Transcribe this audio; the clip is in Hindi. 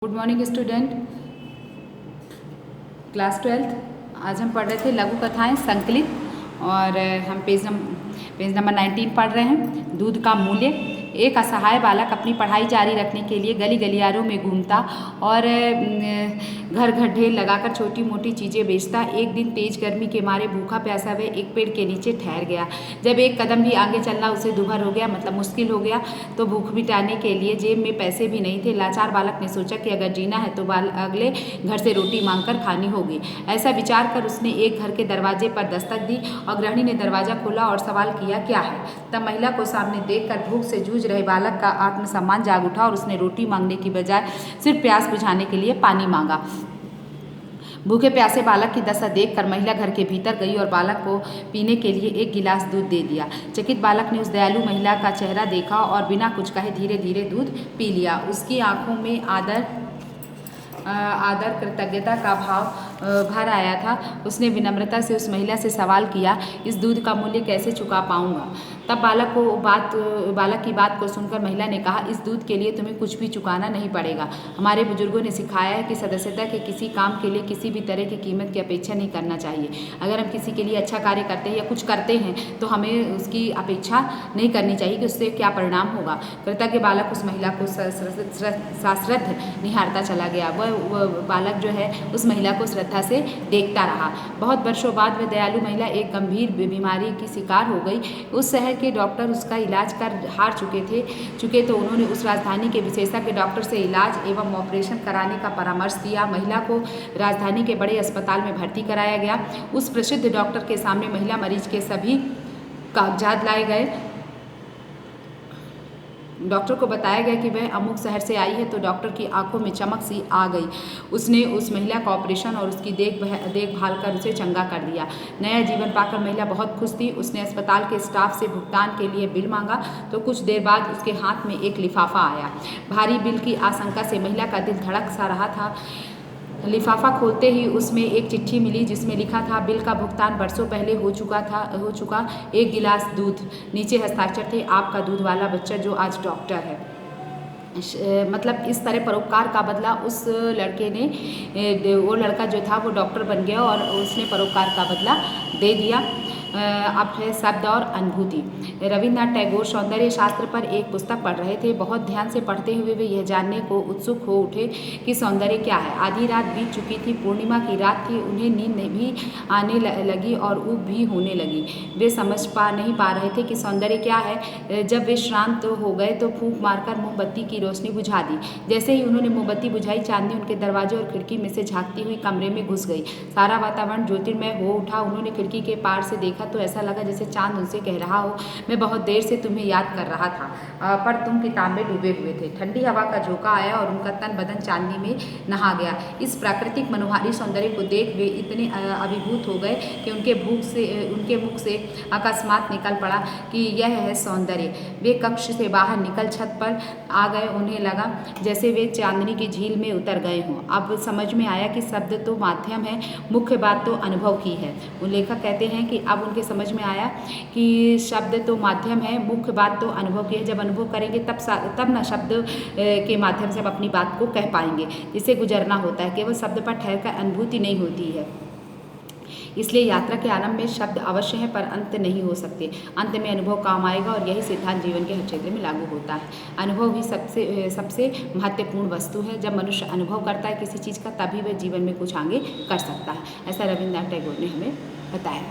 Good morning student, class 12। आज हम पढ़ रहे थे लघु कथाएं संकलित और हम पेज नंबर 19 पढ़ रहे हैं। दूध का मूल्य। एक असहाय बालक अपनी पढ़ाई जारी रखने के लिए गली गलियारों में घूमता और घर घर ढेर लगाकर छोटी मोटी चीज़ें बेचता। एक दिन तेज गर्मी के मारे भूखा प्यासा वह एक पेड़ के नीचे ठहर गया। जब एक कदम भी आगे चलना उसे दुभर हो गया, मतलब मुश्किल हो गया, तो भूख मिटाने के लिए जेब में पैसे भी नहीं थे। लाचार बालक ने सोचा कि अगर जीना है तो अगले घर से रोटी मांगकर खानी होगी। ऐसा विचार कर उसने एक घर के दरवाजे पर दस्तक दी और गृहिणी ने दरवाजा खोला और सवाल किया, क्या है? तब महिला को सामने देखकर भूख से जूझ रहे बालक का आत्मसम्मान जाग उठा और उसने रोटी मांगने की बजाय सिर्फ प्यास बुझाने के लिए पानी मांगा। भूखे प्यासे बालक की दशा देखकर महिला घर के भीतर गई और बालक को पीने के लिए एक गिलास दूध दे दिया। चकित बालक ने उस दयालु महिला का चेहरा देखा और बिना कुछ कहे धीरे धीरे दूध पी लिया। उसकी आंखों में आदर कृतज्ञता का भाव भर आया था। उसने विनम्रता से उस महिला से सवाल किया, इस दूध का मूल्य कैसे चुका पाऊंगा? तब बालक की बात को सुनकर महिला ने कहा, इस दूध के लिए तुम्हें कुछ भी चुकाना नहीं पड़ेगा। हमारे बुजुर्गों ने सिखाया है कि सदस्यता के किसी काम के लिए किसी भी तरह की कीमत की अपेक्षा नहीं करना चाहिए। अगर हम किसी के लिए अच्छा कार्य करते हैं या कुछ करते हैं तो हमें उसकी अपेक्षा नहीं करनी चाहिए कि उससे क्या परिणाम होगा। कृतज्ञ बालक उस महिला को सश्रद्ध निहारता चला गया। वह बालक जो है उस महिला को श्रद्धा से देखता रहा। बहुत वर्षों बाद वह दयालु महिला एक गंभीर बीमारी की शिकार हो गई। उस शहर के डॉक्टर उसका इलाज कर हार चुके तो उन्होंने उस राजधानी के विशेषज्ञ डॉक्टर से इलाज एवं ऑपरेशन कराने का परामर्श दिया। महिला को राजधानी के बड़े अस्पताल में भर्ती कराया गया। उस प्रसिद्ध डॉक्टर के सामने महिला मरीज के सभी कागजात लाए गए। डॉक्टर को बताया गया कि वह अमुक शहर से आई है, तो डॉक्टर की आंखों में चमक सी आ गई। उसने उस महिला का ऑपरेशन और उसकी देखभाल कर उसे चंगा कर दिया। नया जीवन पाकर महिला बहुत खुश थी। उसने अस्पताल के स्टाफ से भुगतान के लिए बिल मांगा तो कुछ देर बाद उसके हाथ में एक लिफाफा आया। भारी बिल की आशंका से महिला का दिल धड़क सा रहा था। लिफाफा खोलते ही उसमें एक चिट्ठी मिली जिसमें लिखा था, बिल का भुगतान बरसों पहले हो चुका, एक गिलास दूध। नीचे हस्ताक्षर थे, आपका दूध वाला बच्चा जो आज डॉक्टर है। मतलब इस तरह परोपकार का बदला उस लड़के ने, वो लड़का जो था वो डॉक्टर बन गया और उसने परोपकार का बदला दे दिया। अब है शब्द और अनुभूति। रविन्द्रनाथ टैगोर सौंदर्य शास्त्र पर एक पुस्तक पढ़ रहे थे। बहुत ध्यान से पढ़ते हुए वे यह जानने को उत्सुक हो उठे कि सौंदर्य क्या है। आधी रात बीत चुकी थी, पूर्णिमा की रात थी। उन्हें नींद भी आने लगी और ऊब भी होने लगी। वे समझ नहीं पा रहे थे कि सौंदर्य क्या है। जब वे श्रांत हो गए तो फूंक मारकर मोमबत्ती की रोशनी बुझा दी। जैसे ही उन्होंने मोमबत्ती बुझाई, चांदनी उनके दरवाजे और खिड़की में से झांकती हुई कमरे में घुस गई। सारा वातावरण ज्योतिर्मय हो उठा। उन्होंने खिड़की के पार से देखा तो ऐसा लगा जैसे चांद उनसे कह रहा हो, मैं बहुत देर से तुम्हें याद कर रहा था, पर तुम किताब में डूबे हुए थे। ठंडी हवा का झोंका आया और उनका तन बदन चांदनी में नहा गया। इस प्राकृतिक मनोहारी सौंदर्य को देख वे इतने अभिभूत हो गए कि उनके मुख से अकस्मात निकल पड़ा कि यह है सौंदर्य। वे कक्ष से बाहर निकल छत पर आ गए। उन्हें लगा जैसे वे चांदनी की झील में उतर गए हों। अब समझ में आया कि शब्द तो माध्यम है, मुख्य बात तो अनुभव की है। वो लेखक कहते हैं कि अब उनके समझ में आया कि शब्द तो माध्यम है, मुख्य बात तो अनुभव की है। जब अनुभव करेंगे तब ना शब्द के माध्यम से हम अपनी बात को कह पाएंगे। जिसे गुजरना होता है, केवल शब्द पर ठहरकर अनुभूति नहीं होती है। इसलिए यात्रा के आरंभ में शब्द अवश्य है पर अंत नहीं हो सकते। अंत में अनुभव काम आएगा और यही सिद्धांत जीवन के हर क्षेत्र में लागू होता है। अनुभव ही सबसे महत्वपूर्ण वस्तु है। जब मनुष्य अनुभव करता है किसी चीज़ का, तभी वह जीवन में कुछ आगे कर सकता है। ऐसा रविन्द्रनाथ टैगोर ने हमें बताया।